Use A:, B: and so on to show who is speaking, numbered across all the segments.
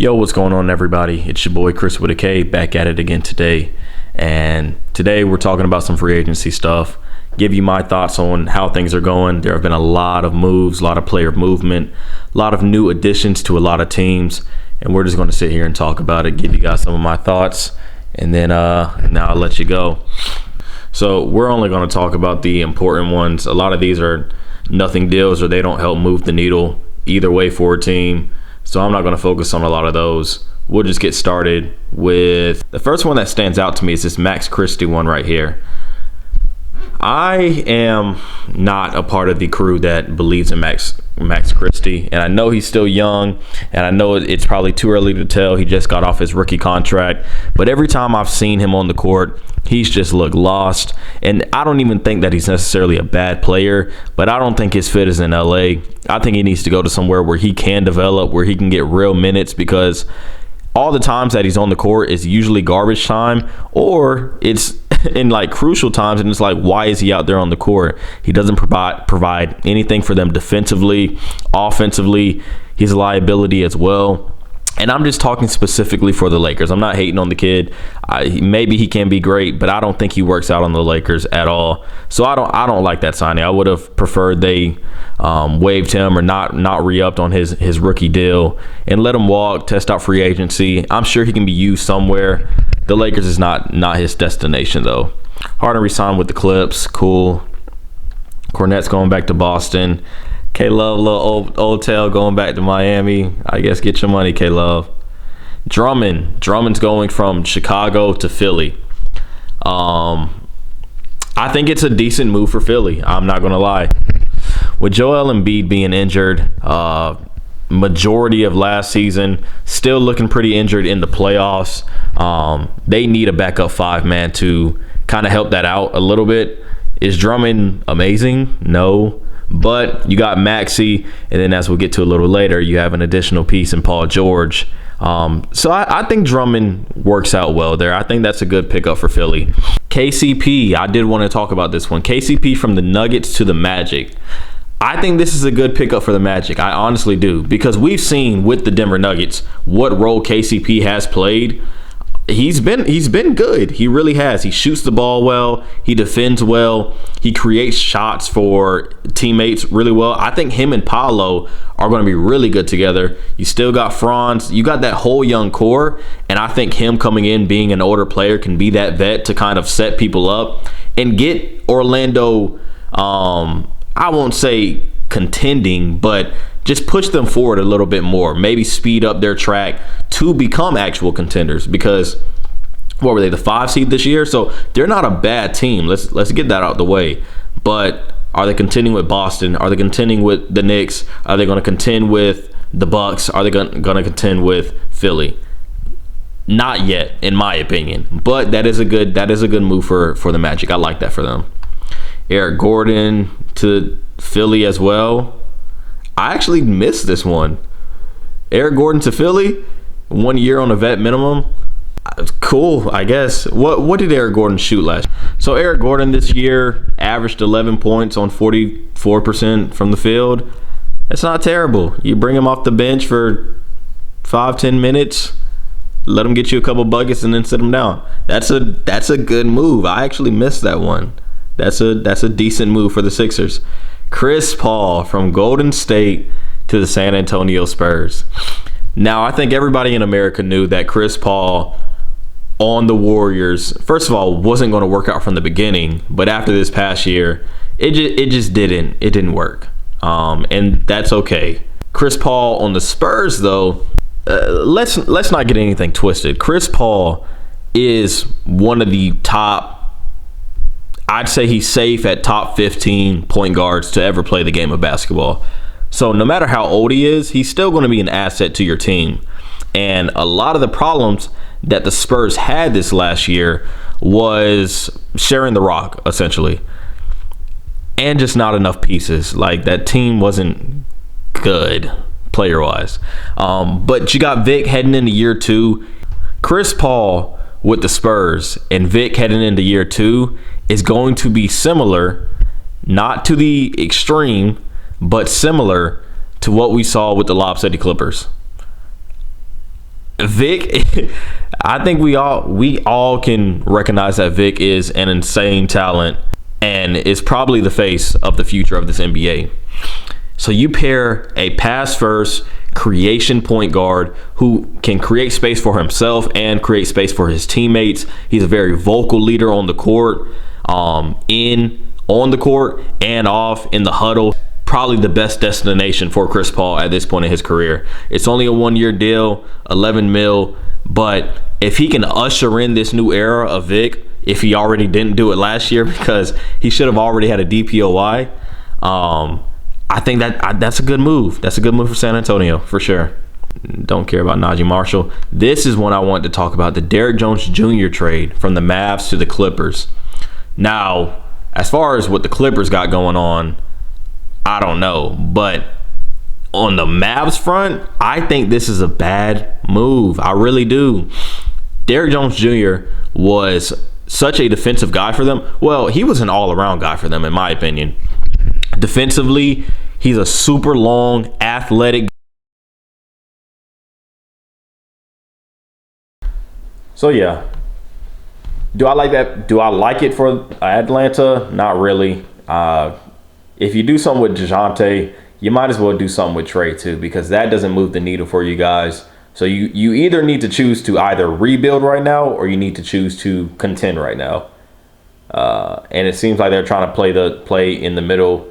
A: Yo, what's going on, everybody? It's your boy Chris with a K, back at it again today. And today we're talking about some free agency stuff, give you my thoughts on how things are going. There have been a lot of moves, a lot of player movement, a lot of new additions to a lot of teams, and we're just going to sit here and talk about it, give you guys some of my thoughts, and then now I'll let you go. So we're only going to talk about the important ones. A lot of these are nothing deals, or they don't help move the needle either way for a team. So I'm not going to focus on a lot of those. We'll just get started with the first one that stands out to me is this Max Christie one right here. I am not a part of the crew that believes in Max Christie, and I know he's still young, and I know it's probably too early to tell. He just got off his rookie contract, but every time I've seen him on the court, he's just looked lost. And I don't even think that he's necessarily a bad player, but I don't think his fit is in LA. I think he needs to go to somewhere where he can develop, where he can get real minutes, because all the times that he's on the court is usually garbage time, or it's in like crucial times, and it's like, why is he out there on the court? He doesn't provide anything for them defensively, offensively. He's a liability as well. And I'm just talking specifically for the Lakers. I'm not hating on the kid. Maybe he can be great, but I don't think he works out on the Lakers at all. So I don't like that signing. I would have preferred they waived him or not re-upped on his rookie deal and let him walk, test out free agency. I'm sure he can be used somewhere. The Lakers is not his destination, though. Harden re-signed with the Clips. Cool. Cornette's going back to Boston. K-Love, little old tail going back to Miami. I guess get your money, K-Love. Drummond's going from Chicago to Philly. I think it's a decent move for Philly. I'm not going to lie. With Joel Embiid being injured, majority of last season, still looking pretty injured in the playoffs. They need a backup five-man to kind of help that out a little bit. Is Drummond amazing? No. But you got Maxey, and then as we'll get to a little later, you have an additional piece in Paul George. So I think Drummond works out well there. I think that's a good pickup for Philly. KCP, I did want to talk about this one. KCP from the Nuggets to the Magic. I think this is a good pickup for the Magic. I honestly do, because we've seen with the Denver Nuggets what role KCP has played. He's been good. He really has. He shoots the ball well. He defends well. He creates shots for teammates really well. I think him and Paolo are going to be really good together. You still got Franz. You got that whole young core, and I think him coming in, being an older player, can be that vet to kind of set people up and get Orlando, I won't say contending, but just push them forward a little bit more. Maybe speed up their track to become actual contenders, because what were they, the 5 seed this year? So they're not a bad team. Let's get that out the way. But are they contending with Boston? Are they contending with the Knicks? Are they going to contend with the Bucks? Are they going to contend with Philly? Not yet, in my opinion. But that is a good move for the Magic. I like that for them. Eric Gordon to Philly as well. I actually missed this one. Eric Gordon to Philly, 1 year on a vet minimum. Cool, I guess. What did Eric Gordon shoot last year? So Eric Gordon this year averaged 11 points on 44% from the field. That's not terrible. You bring him off the bench for 5-10 minutes, let him get you a couple buckets, and then sit him down. That's a good move. I actually missed that one. That's a decent move for the Sixers. Chris Paul from Golden State to the San Antonio Spurs. Now, I think everybody in America knew that Chris Paul on the Warriors, first of all, wasn't going to work out from the beginning, but after this past year, it just didn't work. And that's okay. Chris Paul on the Spurs, though, let's not get anything twisted. Chris Paul is one of the top, I'd say he's safe at top 15 point guards to ever play the game of basketball. So no matter how old he is, he's still going to be an asset to your team. And a lot of the problems that the Spurs had this last year was sharing the rock, essentially. And just not enough pieces. Like, that team wasn't good player-wise. But you got Vic heading into year 2. Chris Paul with the Spurs and Vic heading into year 2 is going to be similar, not to the extreme, but similar to what we saw with the Lob City Clippers. Vic, I think we all can recognize that Vic is an insane talent and is probably the face of the future of this NBA. So you pair a pass first creation point guard who can create space for himself and create space for his teammates. He's a very vocal leader on the court, on the court and off in the huddle. Probably the best destination for Chris Paul at this point in his career. It's only a 1-year deal, 11 mil, but if he can usher in this new era of Vic, if he already didn't do it last year, because he should have already had a DPOY, I think that's a good move. That's a good move for San Antonio, for sure. Don't care about Najee Marshall. This is one I want to talk about, the Derrick Jones Jr. trade from the Mavs to the Clippers. Now, as far as what the Clippers got going on, I don't know. But on the Mavs front, I think this is a bad move. I really do. Derrick Jones Jr. was such a defensive guy for them. Well, he was an all-around guy for them, in my opinion. Defensively, he's a super long, athletic. So, yeah. Do I like that? Do I like it for Atlanta? Not really. If you do something with DeJounte, you might as well do something with Trey too, because that doesn't move the needle for you guys. So you either need to choose to either rebuild right now or you need to choose to contend right now. And it seems like they're trying to play in the middle,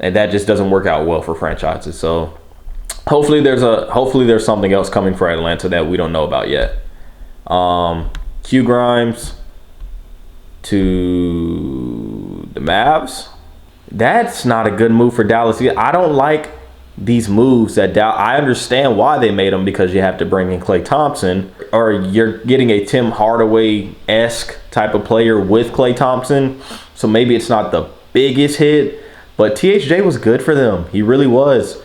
A: and that just doesn't work out well for franchises. So hopefully there's something else coming for Atlanta that we don't know about yet. Q Grimes to the Mavs. That's not a good move for Dallas. I don't like these moves that I understand why they made them, because you have to bring in Klay Thompson, or you're getting a Tim Hardaway-esque type of player with Klay Thompson. So maybe it's not the biggest hit, but THJ was good for them. He really was.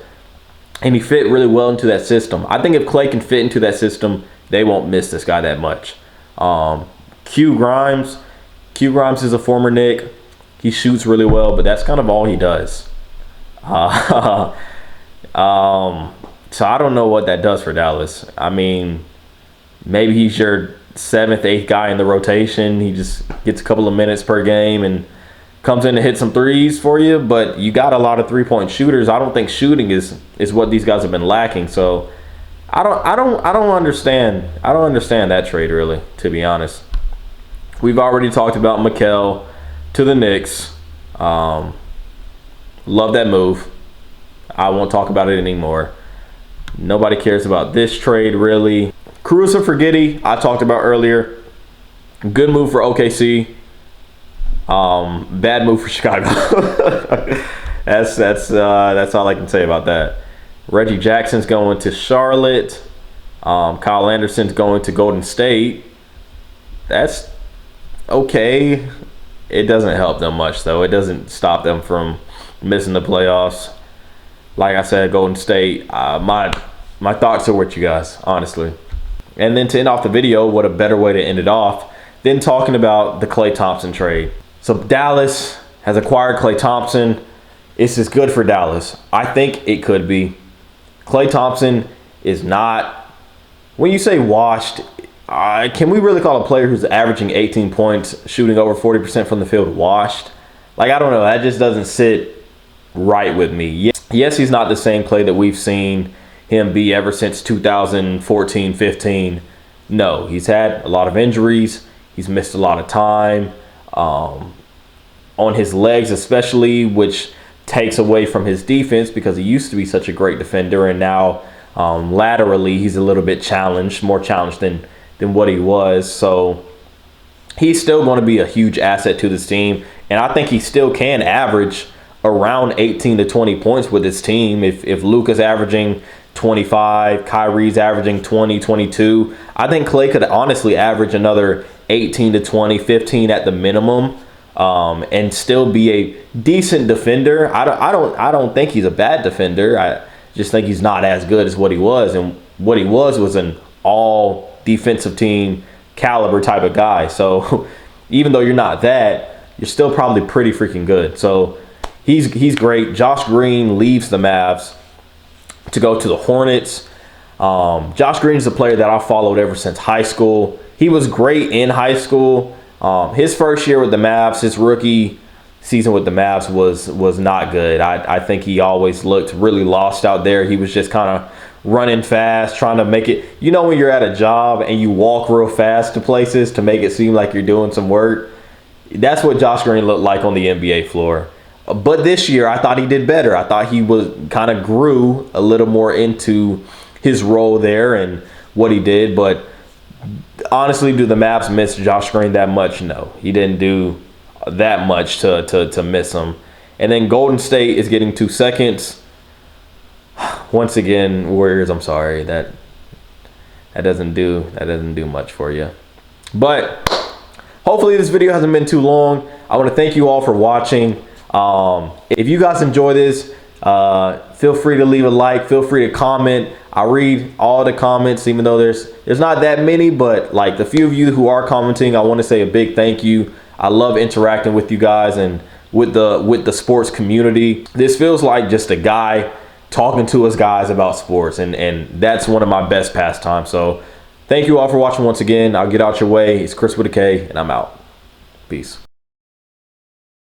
A: And he fit really well into that system. I think if Klay can fit into that system, they won't miss this guy that much. Q Grimes is a former Knick. He shoots really well, but that's kind of all he does. So I don't know what that does for Dallas. I mean, maybe he's your 7th, 8th guy in the rotation. He just gets a couple of minutes per game and comes in to hit some threes for you, but you got a lot of three-point shooters. I don't think shooting is what these guys have been lacking. So I don't understand that trade, really, to be honest. We've already talked about Mikal to the Knicks. Love that move. I won't talk about it anymore. Nobody cares about this trade, really. Caruso for Giddey, I talked about earlier. Good move for OKC. Bad move for Chicago. That's all I can say about that. Reggie Jackson's going to Charlotte. Kyle Anderson's going to Golden State. That's okay. It doesn't help them much, though. It doesn't stop them from missing the playoffs. Like I said, Golden State, my thoughts are with you guys, honestly. And then to end off the video, what a better way to end it off than talking about the Klay Thompson trade. So Dallas has acquired Klay Thompson. Is this good for Dallas? I think it could be. Klay Thompson is not, when you say washed, can we really call a player who's averaging 18 points, shooting over 40% from the field washed? Like, I don't know. That just doesn't sit right with me. Yes, he's not the same Klay that we've seen him be ever since 2014-15. No, he's had a lot of injuries. He's missed a lot of time on his legs especially, which takes away from his defense, because he used to be such a great defender, and now laterally he's a little bit challenged, more challenged than what he was. So he's still going to be a huge asset to this team, and I think he still can average around 18 to 20 points with his team. If Luka's averaging 25, Kyrie's averaging 20, 22, I think Klay could honestly average another 18 to 20, 15 at the minimum, and still be a decent defender. I don't think he's a bad defender. I just think he's not as good as what he was, and what he was an all defensive team caliber type of guy. So even though you're not that, you're still probably pretty freaking good. So he's great. Josh Green leaves the Mavs to go to the Hornets. Josh Green is a player that I followed ever since high school. He was great in high school. His first year with the Mavs, his rookie season with the Mavs was not good. I think he always looked really lost out there. He was just kind of running fast, trying to make it. You know when you're at a job and you walk real fast to places to make it seem like you're doing some work? That's what Josh Green looked like on the NBA floor. But this year, I thought he did better. I thought he was kind of grew a little more into his role there and what he did. But honestly, do the Mavs miss Josh Green that much? No, he didn't do that much to miss him. And then Golden State is getting 2 seconds. Once again, Warriors, I'm sorry, that doesn't do much for you. But hopefully this video hasn't been too long. I want to thank you all for watching. If you guys enjoy this, feel free to leave a like, feel free to comment. I read all the comments, even though there's not that many, but like the few of you who are commenting, I want to say a big thank you. I love interacting with you guys and with the sports community. This feels like just a guy talking to us guys about sports, and that's one of my best pastimes. So thank you all for watching once again. I'll get out your way. It's Chris with a K, and I'm out. Peace.